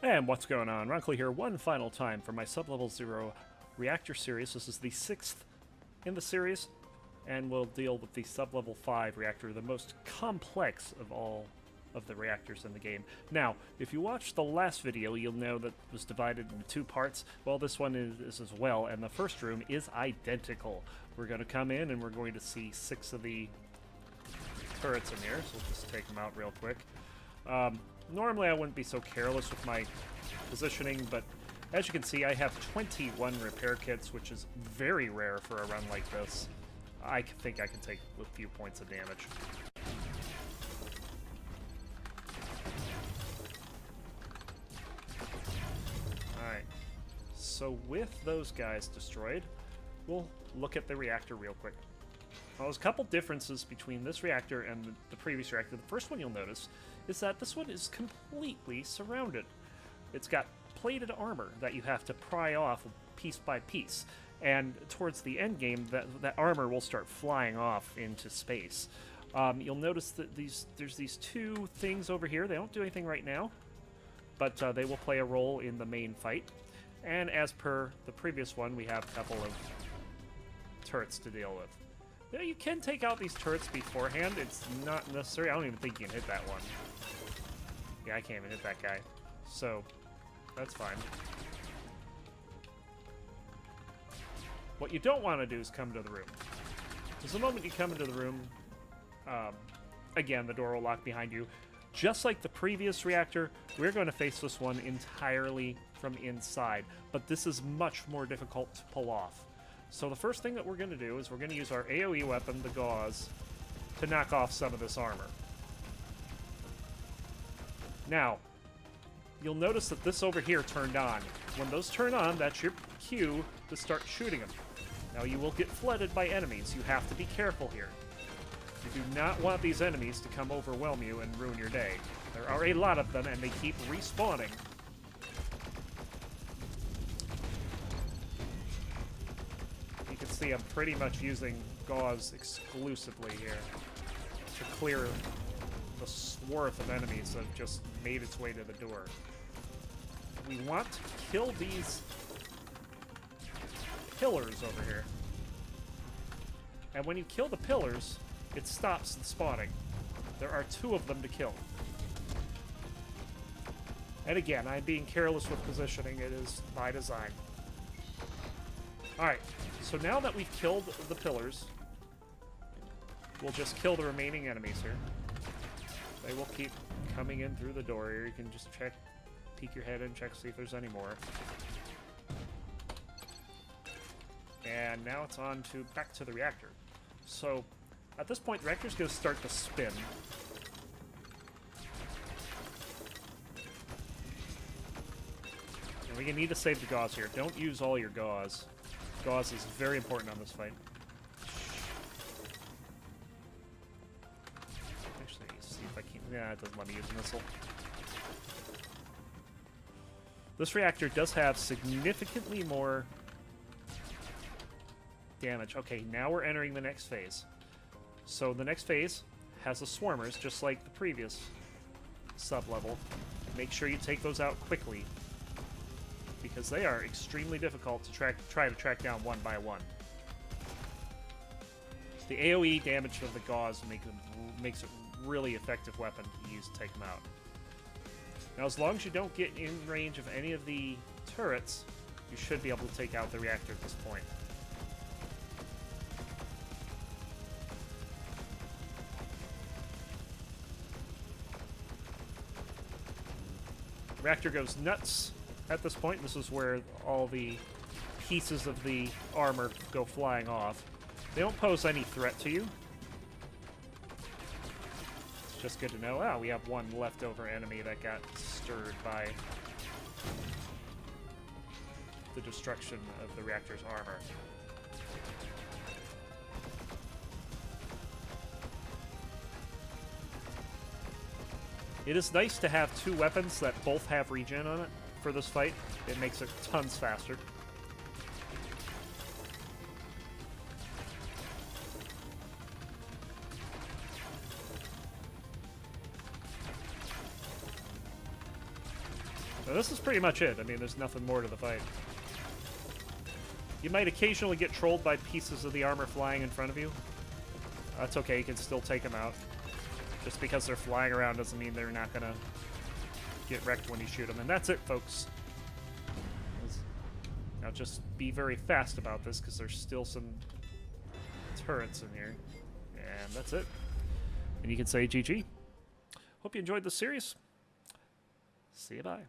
And what's going on? Ronckley here one final time for my Sublevel Zero Reactor series. This is the 6th in the series, and we'll deal with the Sublevel 5 reactor, the most complex of all of the reactors in the game. Now, if you watched the last video, you'll know that it was divided into 2 parts. Well, this one is as well, and the first room is identical. We're going to come in and we're going to see 6 of the turrets in here, so we'll just take them out real quick. Normally I wouldn't be so careless with my positioning, but as you can see I have 21 repair kits, which is very rare for a run like this. I think I can take a few points of damage. Alright, so with those guys destroyed, we'll look at the reactor real quick. Well, there's a couple differences between this reactor and the previous reactor. The first one you'll notice is that this one is completely surrounded. It's got plated armor that you have to pry off piece by piece. And towards the end game, that armor will start flying off into space. You'll notice that there's these 2 things over here. They don't do anything right now, but they will play a role in the main fight. And as per the previous one, we have a couple of turrets to deal with. Yeah, you can take out these turrets beforehand. It's not necessary. I don't even think you can hit that one. Yeah, I can't even hit that guy. So, that's fine. What you don't want to do is come to the room. Because the moment you come into the room, again, the door will lock behind you. Just like the previous reactor, we're going to face this one entirely from inside. But this is much more difficult to pull off. So the first thing that we're going to do is we're going to use our AoE weapon, the gauze, to knock off some of this armor. Now, you'll notice that this over here turned on. When those turn on, that's your cue to start shooting them. Now, you will get flooded by enemies. You have to be careful here. You do not want these enemies to come overwhelm you and ruin your day. There are a lot of them, and they keep respawning. See, I'm pretty much using gauze exclusively here to clear the swath of enemies that have just made its way to the door. We want to kill these pillars over here. And when you kill the pillars, it stops the spawning. There are 2 of them to kill. And again, I'm being careless with positioning. It is by design. Alright. So now that we've killed the pillars, we'll just kill the remaining enemies here. They will keep coming in through the door here. You can just check, peek your head in, check, see if there's any more. And now it's on to back to the reactor. So at this point, the reactor's going to start to spin. And we're going to need to save the gauze here. Don't use all your gauze. Gauze is very important on this fight. Actually, see if I can... Yeah, it doesn't let me use a missile. This reactor does have significantly more damage. Okay, now we're entering the next phase. So the next phase has the swarmers, just like the previous sub-level. Make sure you take those out quickly, because they are extremely difficult to try to track down one by one. The AoE damage of the gauze makes it a really effective weapon to use to take them out. Now, as long as you don't get in range of any of the turrets, you should be able to take out the reactor at this point. The reactor goes nuts. At this point, this is where all the pieces of the armor go flying off. They don't pose any threat to you. It's just good to know. Ah, we have one leftover enemy that got stirred by the destruction of the reactor's armor. It is nice to have 2 weapons that both have regen on it. For this fight, it makes it tons faster. So this is pretty much it. I mean, there's nothing more to the fight. You might occasionally get trolled by pieces of the armor flying in front of you. That's okay, you can still take them out. Just because they're flying around doesn't mean they're not gonna get wrecked when you shoot them. And that's it, folks. Now just be very fast about this, because there's still some turrets in here. And that's it. And you can say GG. Hope you enjoyed this series. See you, bye.